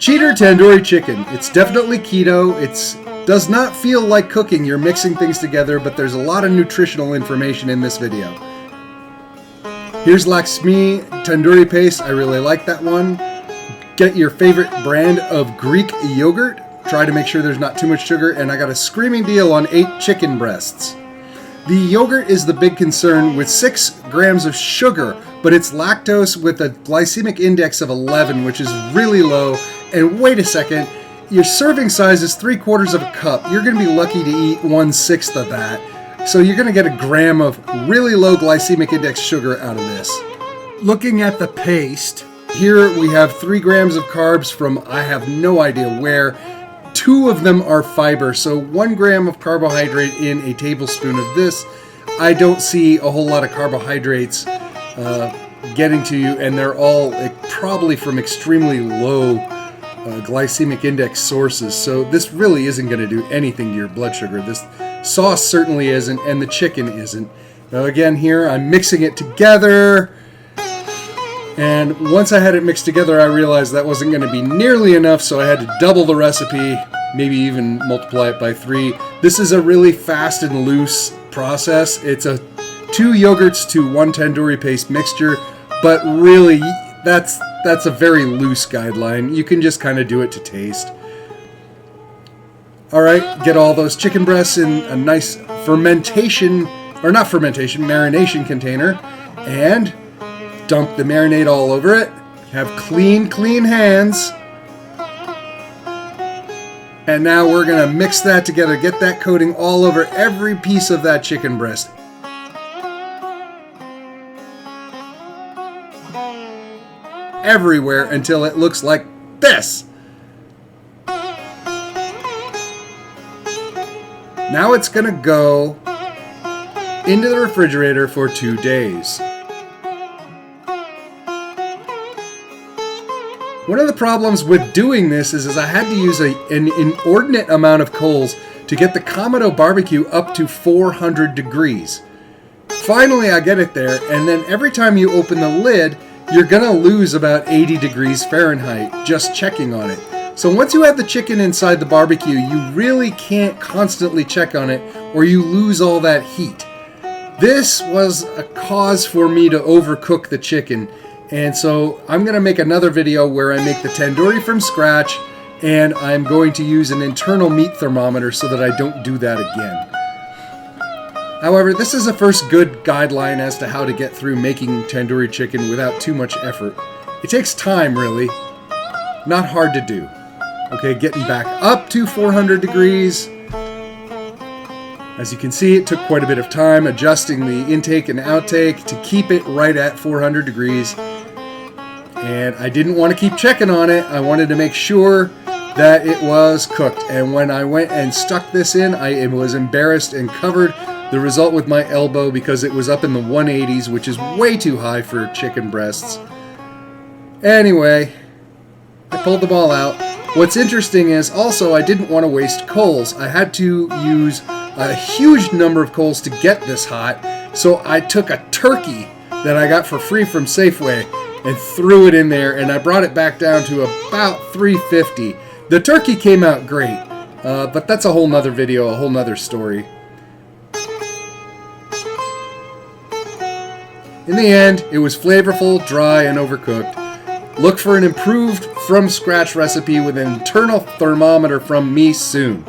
Cheater Tandoori Chicken. It's definitely keto. It does not feel like cooking. You're mixing things together, but there's a lot of nutritional information in this video. Here's Lakshmi Tandoori Paste. I really like that one. Get your favorite brand of Greek yogurt. Try to make sure there's not too much sugar. And I got a screaming deal on 8 chicken breasts. The yogurt is the big concern with 6 grams of sugar, but it's lactose with a glycemic index of 11, which is really low. And wait a second, your serving size is 3/4 of a cup. You're going to be lucky to eat 1/6 of that. So you're going to get a gram of really low glycemic index sugar out of this. Looking at the paste, here we have 3 grams of carbs from I have no idea where. 2 of them are fiber, so 1 gram of carbohydrate in a tablespoon of this. I don't see a whole lot of carbohydrates getting to you, and they're all probably from extremely low glycemic index sources, so this really isn't going to do anything to your blood sugar. This sauce certainly isn't, and the chicken isn't. Now again, here I'm mixing it together, and once I had it mixed together, I realized that wasn't going to be nearly enough, so I had to double the recipe, maybe even multiply it by 3. This is a really fast and loose process. It's a 2 yogurts to 1 tandoori paste mixture, but really that's a very loose guideline. You can just kind of do it to taste. Alright, get all those chicken breasts in a nice marination container, and dump the marinade all over it. Have clean hands. And now we're going to mix that together, get that coating all over every piece of that chicken breast. Everywhere until it looks like this. Now it's going to go into the refrigerator for 2 days. One of the problems with doing this is I had to use an inordinate amount of coals to get the Kamado barbecue up to 400 degrees. Finally, I get it there, and then every time you open the lid, you're gonna lose about 80 degrees Fahrenheit just checking on it. So once you have the chicken inside the barbecue, you really can't constantly check on it or you lose all that heat. This was a cause for me to overcook the chicken, and so I'm going to make another video where I make the tandoori from scratch, and I'm going to use an internal meat thermometer so that I don't do that again. However, this is a first good guideline as to how to get through making tandoori chicken without too much effort. It takes time, really. Not hard to do. Okay, getting back up to 400 degrees. As you can see, it took quite a bit of time adjusting the intake and outtake to keep it right at 400 degrees. And I didn't want to keep checking on it. I wanted to make sure that it was cooked. And when I went and stuck this in, I was embarrassed and covered the result with my elbow because it was up in the 180s, which is way too high for chicken breasts. Anyway, I pulled the ball out. What's interesting is also I didn't want to waste coals. I had to use a huge number of coals to get this hot, so I took a turkey that I got for free from Safeway and threw it in there, and I brought it back down to about 350. The turkey came out great, but that's a whole nother video, a whole nother story. In the end, it was flavorful, dry, and overcooked. Look for an improved from scratch recipe with an internal thermometer from me soon.